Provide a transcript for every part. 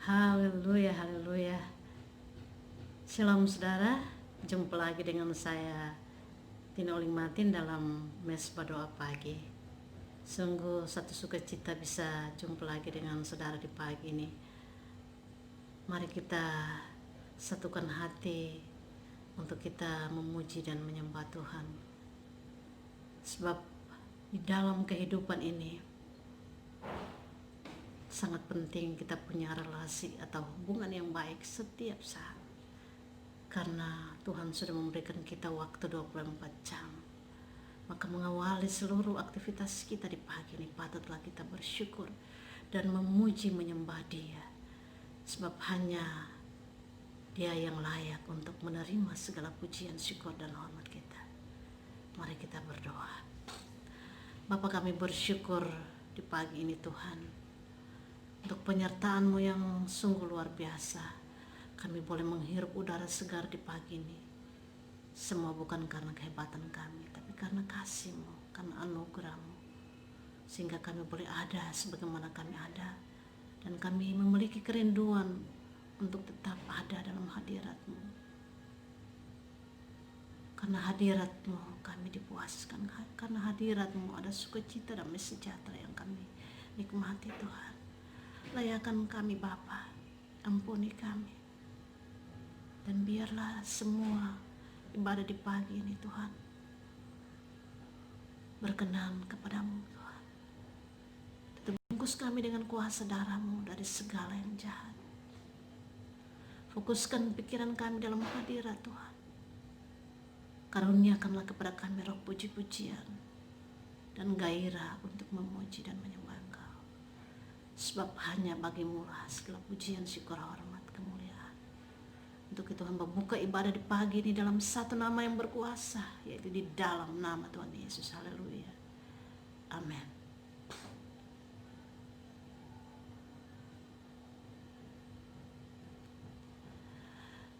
Haleluya, haleluya. Shalom saudara, jumpa lagi dengan saya Tina Oling Martin dalam mesbah doa pagi. Sungguh satu sukacita bisa jumpa lagi dengan saudara di pagi ini. Mari kita satukan hati untuk kita memuji dan menyembah Tuhan. Sebab di dalam kehidupan ini sangat penting kita punya relasi atau hubungan yang baik setiap saat. Karena Tuhan sudah memberikan kita waktu 24 jam. Maka mengawali seluruh aktivitas kita di pagi ini patutlah kita bersyukur dan memuji menyembah Dia. Sebab hanya Dia yang layak untuk menerima segala pujian, syukur dan hormat kita. Mari kita berdoa. Bapa, kami bersyukur di pagi ini Tuhan untuk penyertaan-Mu yang sungguh luar biasa. Kami boleh menghirup udara segar di pagi ini. Semua bukan karena kehebatan kami, tapi karena kasih-Mu, karena anugerah-Mu. Sehingga kami boleh ada sebagaimana kami ada. Dan kami memiliki kerinduan untuk tetap ada dalam hadirat-Mu. Karena hadirat-Mu kami dipuaskan. Karena hadirat-Mu ada sukacita dan sejahtera yang kami nikmati Tuhan. Layakan kami Bapa, ampuni kami. Dan biarlah semua ibadah di pagi ini Tuhan berkenan kepadamu Tuhan. Bungkus kami dengan kuasa darah-Mu dari segala yang jahat. Fokuskan pikiran kami dalam hadirat Tuhan. Karuniakanlah kepada kami roh puji-pujian dan gairah untuk memuji dan menyembah Engkau. Sebab hanya bagimu lah segala pujian, syukur, hormat, kemuliaan. Untuk itu hamba buka ibadah di pagi ini dalam satu nama yang berkuasa, yaitu di dalam nama Tuhan Yesus. Haleluya. Amin.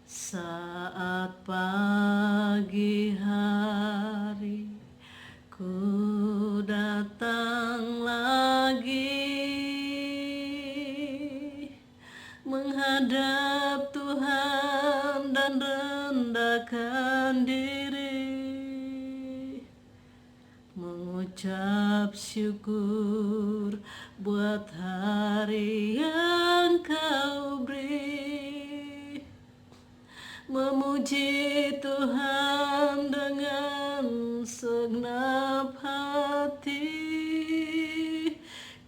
Saat pagi hari ku datang lagi menghadap Tuhan dan rendahkan diri, mengucap syukur buat hari yang Kau beri, memuji Tuhan dengan segenap hati.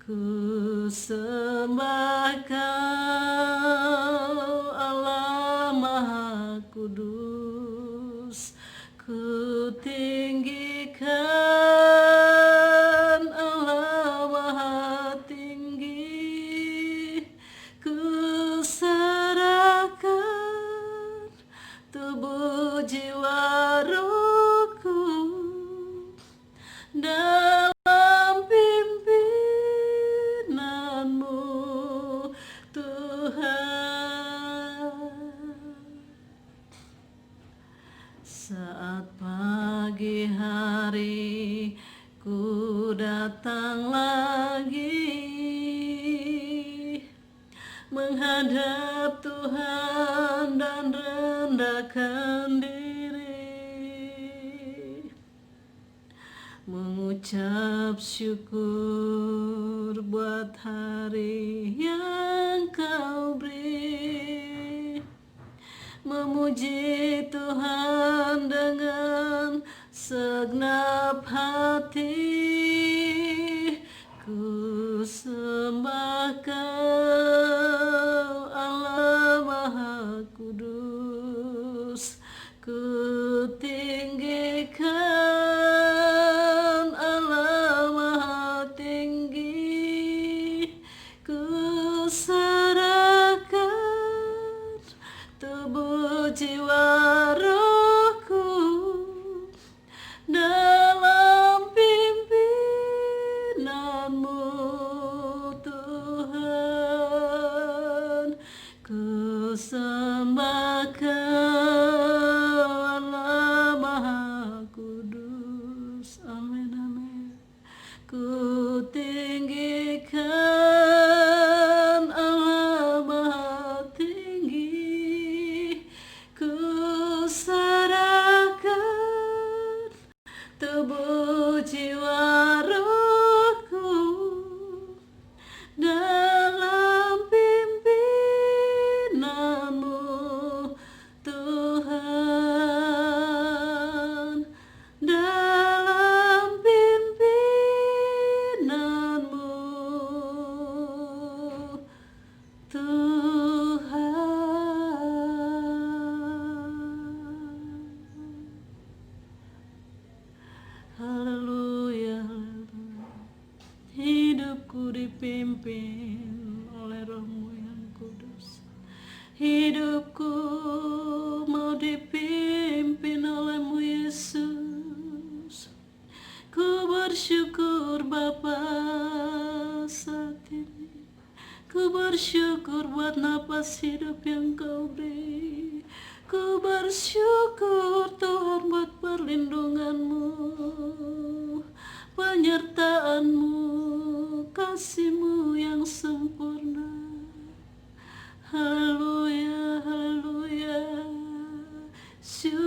Ku sembah Kau Allah Maha Kudus, ku tinggikan Allah Maha Tinggi, ku serahkan tubuh jiwa rohku dalam pimpinanmu Tuhan. Saat pagi hari ku datang lagi menghadap Tuhan dan rendahkan diri, mengucap syukur buat hari yang Kau beri, memuji Tuhan dengan segenap hati. Ku sembah Kau Allah Maha Kudus, ku tinggikan Allah Maha Tinggi, ku serahkan tubuh jiwa rohku dalam pimpinanmu dipimpin oleh Roh-Mu yang kudus. Hidupku mau dipimpin oleh-Mu Yesus. Ku bersyukur Bapa saat ini. Ku bersyukur buat napas hidup yang Kau beri. Ku bersyukur Tuhan buat perlindungan-Mu, penyertaan-Mu, kasih-Mu yang sempurna. Haleluya, haleluya. Syukur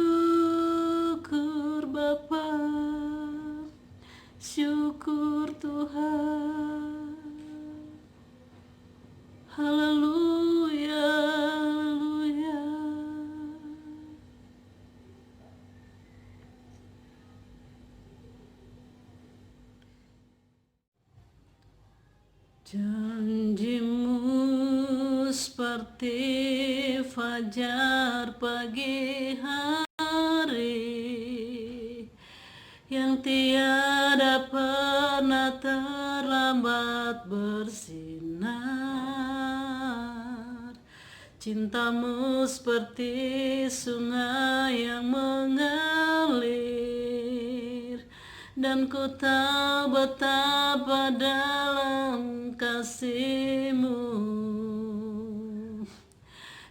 Bapa, syukur Tuhan. Haleluya, haleluya. Janji-Mu seperti fajar pagi hari yang tiada pernah terlambat bersinar. Cinta-Mu seperti sungai yang mengalir, dan ku tahu betapa dalam kasih-Mu.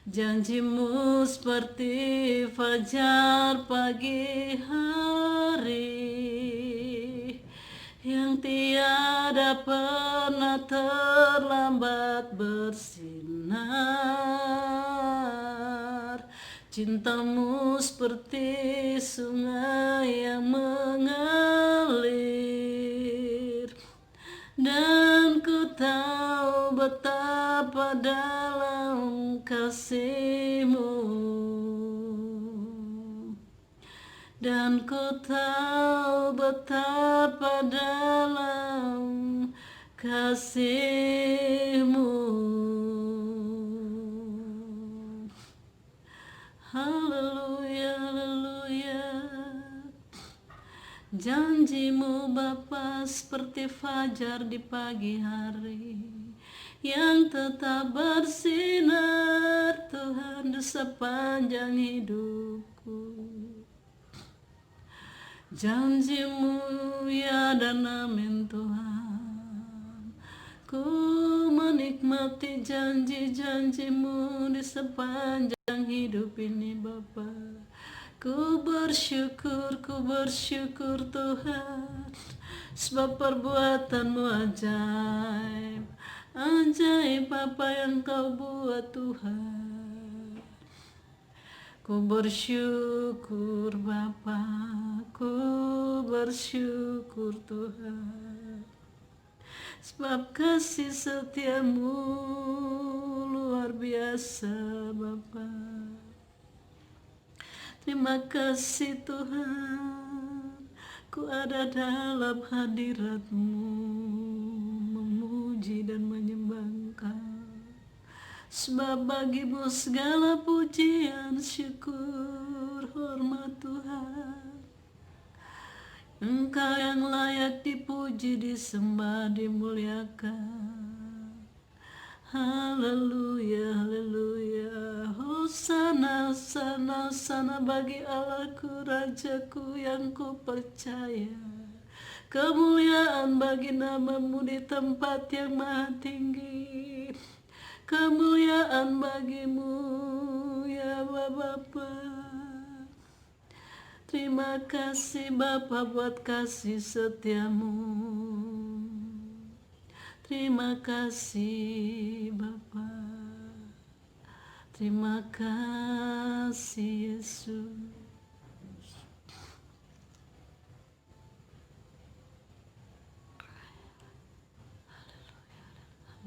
Janji-Mu seperti fajar pagi hari yang tiada pernah terlambat bersinar. Cinta-Mu seperti sungai yang mengalir, dan ku tahu betapa dalam kasih-Mu. Dan ku tahu betapa dalam kasih-Mu. Haleluya, haleluya. Janji-Mu Bapa seperti fajar di pagi hari yang tetap bersinar, Tuhan, di sepanjang hidupku. Janji-Mu ya dan amin Tuhan. Ku menikmati janji-janji-Mu di sepanjang hidup ini Bapa. Ku bersyukur Tuhan, sebab perbuatan-Mu ajaib, ajaib apa yang Kau buat Tuhan. Ku bersyukur Bapa, ku bersyukur Tuhan, sebab kasih setia-Mu luar biasa Bapa. Terima kasih Tuhan, ku ada dalam hadirat-Mu, memuji dan menyembah Engkau. Sebab bagi-Mu segala pujian, syukur, hormat Tuhan. Engkau yang layak dipuji, disembah, dimuliakan. Haleluya, haleluya. Hosana, hosana, hosana bagi Allahku, Rajaku yang ku percaya. Kemuliaan bagi nama-Mu di tempat yang maha tinggi. Kemuliaan bagi-Mu ya Bapa. Terima kasih Bapa buat kasih setia-Mu. Terima kasih Bapa. Terima kasih Yesus.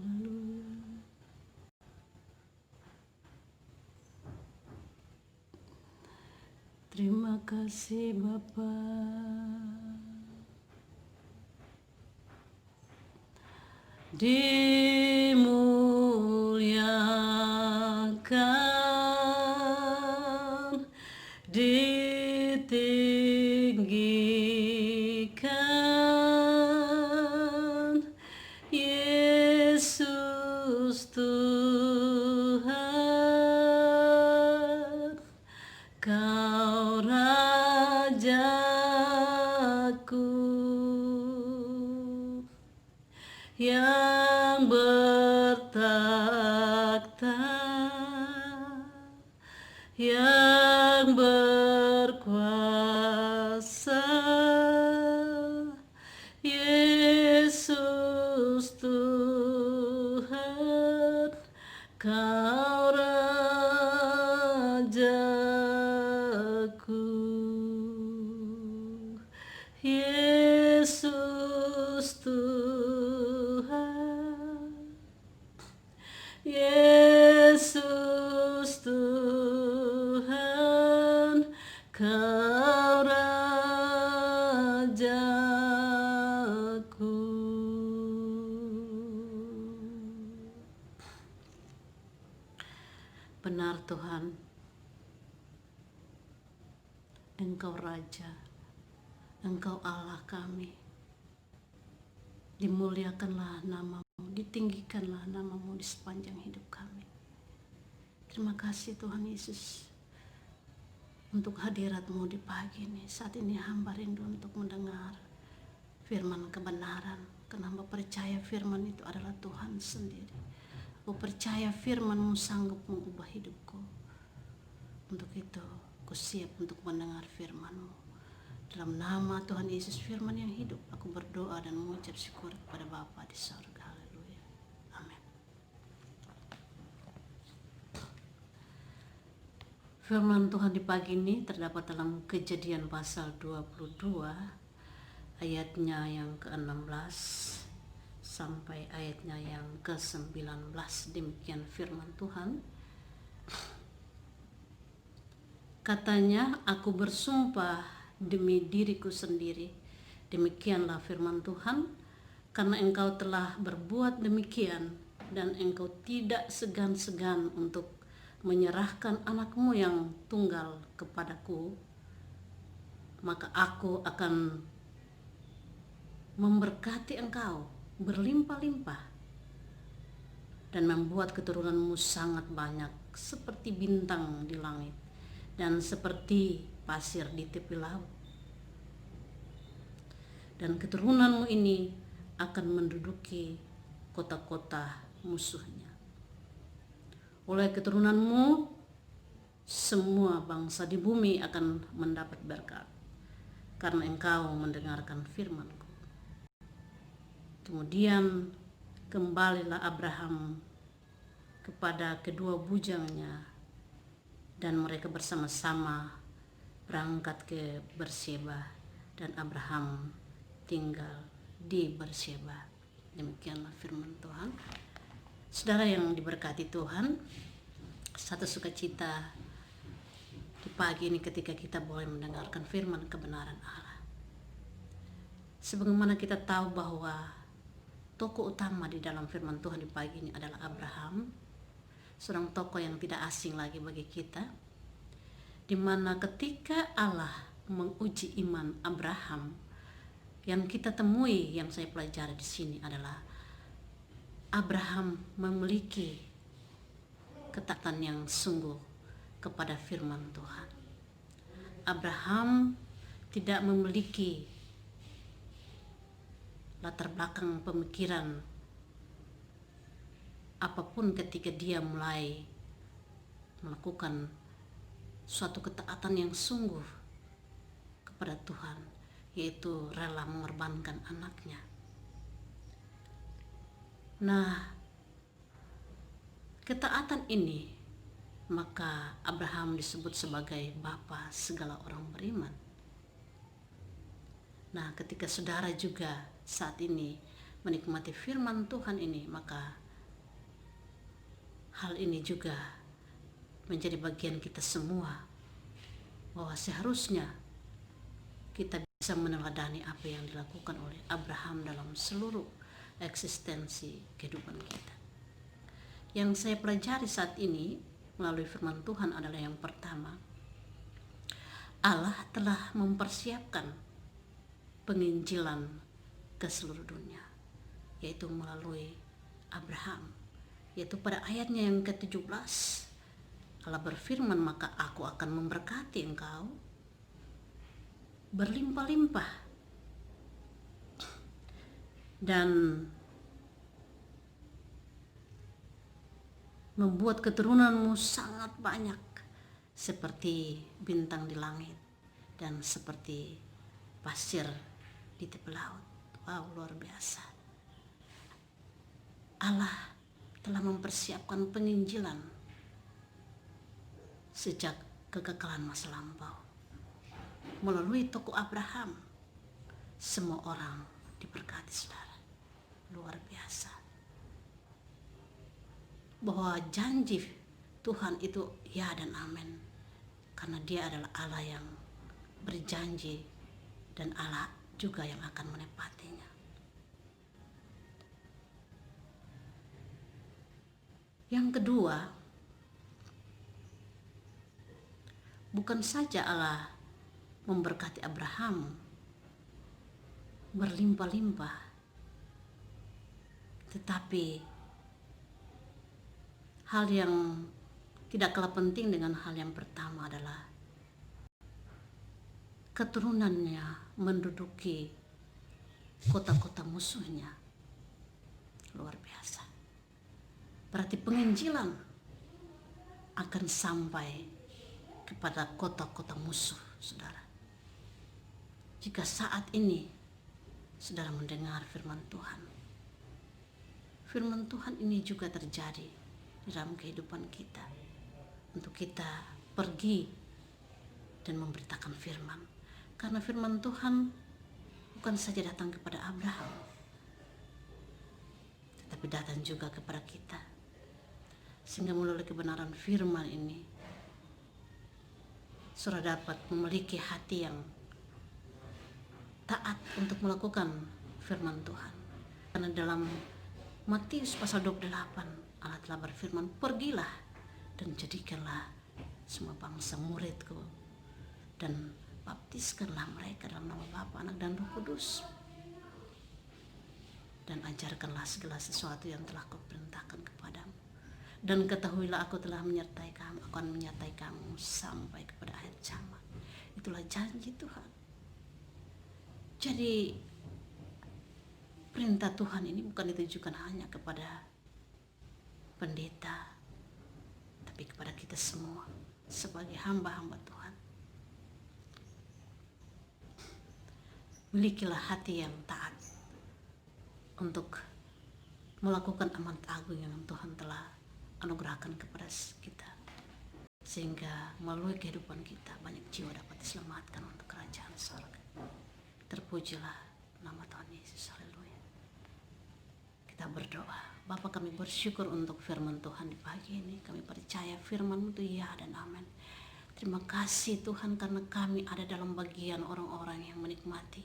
Haleluya. Terima kasih Bapa. Dimuliakan, ditinggikan, Yesus yang berkuasa, Yesus Tuhan, Kau Rajaku. Yesus Tuhan, Yesus Tuhan, Kau Rajaku. Benar Tuhan, Engkau Raja, Engkau Allah kami. Dimuliakanlah namamu, ditinggikanlah namamu di sepanjang hidup kami. Terima kasih Tuhan Yesus untuk hadiratmu di pagi ini. Saat ini hamba rindu untuk mendengar firman kebenaran, karena hamba percaya firman itu adalah Tuhan sendiri. Aku percaya firman-Mu sanggup mengubah hidupku. Untuk itu aku siap untuk mendengar firman-Mu. Dalam nama Tuhan Yesus, firman yang hidup, aku berdoa dan mengucap syukur kepada Bapa di sorga. Haleluya. Amin. Firman Tuhan di pagi ini terdapat dalam Kejadian pasal 22, ayatnya yang ke-16 sampai ayatnya yang ke-19. Demikian firman Tuhan. Katanya, aku bersumpah demi diriku sendiri, demikianlah firman Tuhan, karena engkau telah berbuat demikian dan engkau tidak segan-segan untuk menyerahkan anakmu yang tunggal kepadaku, maka aku akan memberkati engkau berlimpah-limpah dan membuat keturunanmu sangat banyak seperti bintang di langit dan seperti pasir di tepi laut. Dan keturunanmu ini akan menduduki kota-kota musuhnya. Oleh keturunanmu semua bangsa di bumi akan mendapat berkat, karena engkau mendengarkan firman-Ku. Kemudian kembalilah Abraham kepada kedua bujangnya, dan mereka bersama-sama berangkat ke Berseba, dan Abraham tinggal di Berseba. Demikianlah firman Tuhan. Saudara yang diberkati Tuhan, satu sukacita di pagi ini ketika kita boleh mendengarkan firman kebenaran Allah. Sebagaimana kita tahu bahwa tokoh utama di dalam firman Tuhan di pagi ini adalah Abraham, seorang tokoh yang tidak asing lagi bagi kita, di mana ketika Allah menguji iman Abraham, yang kita temui, yang saya pelajari di sini adalah Abraham memiliki ketaatan yang sungguh kepada firman Tuhan. Abraham tidak memiliki latar belakang pemikiran apapun ketika dia mulai melakukan suatu ketaatan yang sungguh kepada Tuhan, yaitu rela mengorbankan anaknya. Nah, ketaatan ini, maka Abraham disebut sebagai bapa segala orang beriman. Nah, ketika saudara juga saat ini menikmati firman Tuhan ini, maka hal ini juga menjadi bagian kita semua, bahwa seharusnya kita bisa meneladani apa yang dilakukan oleh Abraham dalam seluruh eksistensi kehidupan kita. Yang saya pelajari saat ini melalui firman Tuhan adalah yang pertama, Allah telah mempersiapkan penginjilan ke seluruh dunia, yaitu melalui Abraham, yaitu pada ayatnya yang ke-17 Allah berfirman, maka aku akan memberkati engkau berlimpah-limpah, dan membuat keturunanmu sangat banyak seperti bintang di langit dan seperti pasir di tepi laut. Wow, luar biasa. Allah telah mempersiapkan penginjilan sejak kekekalan masa lampau. Melalui tokoh Abraham, semua orang diberkati, saudara. Luar biasa. Bahwa janji Tuhan itu ya dan amin. Karena dia adalah Allah yang berjanji dan Allah juga yang akan menepatinya. Yang kedua, bukan saja Allah memberkati Abraham berlimpah-limpah, tetapi hal yang tidak kalah penting dengan hal yang pertama adalah keturunannya menduduki kota-kota musuhnya. Luar biasa. Berarti penginjilan akan sampai kepada kota-kota musuh, saudara. Jika saat ini saudara mendengar firman Tuhan, firman Tuhan ini juga terjadi di dalam kehidupan kita, untuk kita pergi dan memberitakan firman. Karena firman Tuhan bukan saja datang kepada Abraham, tetapi datang juga kepada kita. Sehingga melalui kebenaran firman ini, saudara dapat memiliki hati yang taat untuk melakukan firman Tuhan. Karena dalam Matius pasal 28, Allah telah berfirman, pergilah dan jadikanlah semua bangsa muridku, dan baptiskanlah mereka dalam nama Bapa, Anak, dan Roh Kudus, dan ajarkanlah segala sesuatu yang telah kuperintahkan kepadamu. Dan ketahuilah aku telah menyertai kamu, akan menyertai kamu sampai kepada akhir zaman. Itulah janji Tuhan. Jadi perintah Tuhan ini bukan ditujukan hanya kepada pendeta, tapi kepada kita semua sebagai hamba-hamba Tuhan. Milikilah hati yang taat untuk melakukan amanat agung yang Tuhan telah anugerahkan kepada kita, sehingga melalui kehidupan kita banyak jiwa dapat diselamatkan untuk kerajaan surga. Terpujilah nama Tuhan Yesus. Haleluya. Kita berdoa. Bapa, kami bersyukur untuk firman Tuhan di pagi ini. Kami percaya firman itu ya dan amin. Terima kasih Tuhan, karena kami ada dalam bagian orang-orang yang menikmati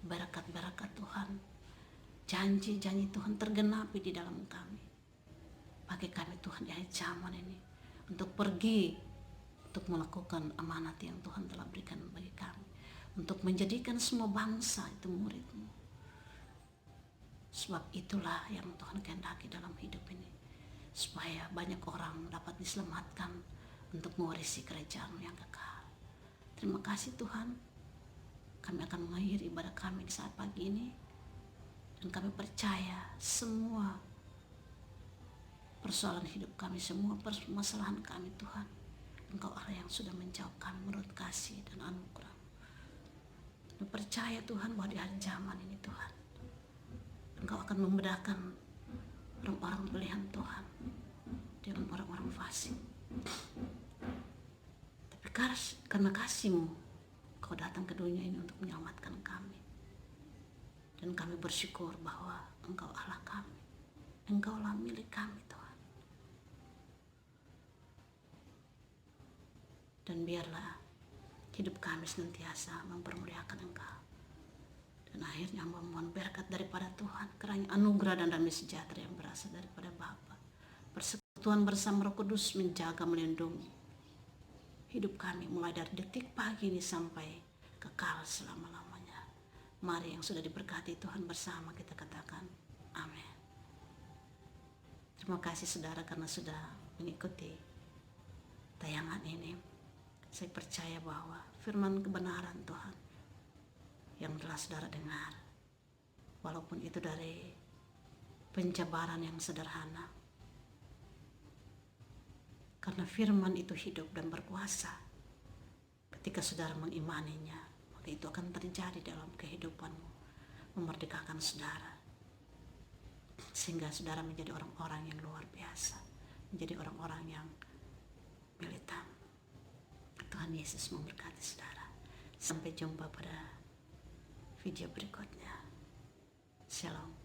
berkat-berkat Tuhan. Janji-janji Tuhan tergenapi di dalam kami. Pakai kami Tuhan di akhir zaman ini untuk pergi, untuk melakukan amanat yang Tuhan telah berikan bagi kami, untuk menjadikan semua bangsa itu murid-Mu. Sebab itulah yang Tuhan kehendaki dalam hidup ini, supaya banyak orang dapat diselamatkan untuk mewarisi kerajaan yang kekal. Terima kasih Tuhan. Kami akan mengakhiri ibadah kami di saat pagi ini, dan kami percaya semua persoalan hidup kami, semua permasalahan kami Tuhan, Engkau Allah yang sudah menjawab kami menurut kasih dan anugerah. Kami percaya Tuhan bahwa di akhir zaman ini Tuhan, Engkau akan membedakan orang-orang pilihan Tuhan dengan orang-orang fasik. Tapi karena kasih-Mu, Kau datang ke dunia ini untuk menyelamatkan kami. Dan kami bersyukur bahwa Engkau Allah kami, Engkaulah milik kami Tuhan. Dan biarlah hidup kami senantiasa mempermuliakan Engkau. Dan akhirnya memohon berkat daripada Tuhan, kiranya anugerah dan damai sejahtera yang berasal daripada Bapa, persekutuan bersama Roh Kudus menjaga, melindungi hidup kami mulai dari detik pagi ini sampai kekal selama-lamanya. Mari yang sudah diberkati Tuhan bersama kita katakan amin. Terima kasih saudara karena sudah mengikuti tayangan ini. Saya percaya bahwa firman kebenaran Tuhan yang telah saudara dengar, walaupun itu dari penjabaran yang sederhana, Karena firman itu hidup dan berkuasa. Ketika saudara mengimaninya, maka itu akan terjadi dalam kehidupanmu, memerdekakan saudara. Sehingga saudara menjadi orang-orang yang luar biasa, menjadi orang-orang yang militan. Tuhan Yesus memberkati saudara. Sampai jumpa pada video berikutnya. Shalom.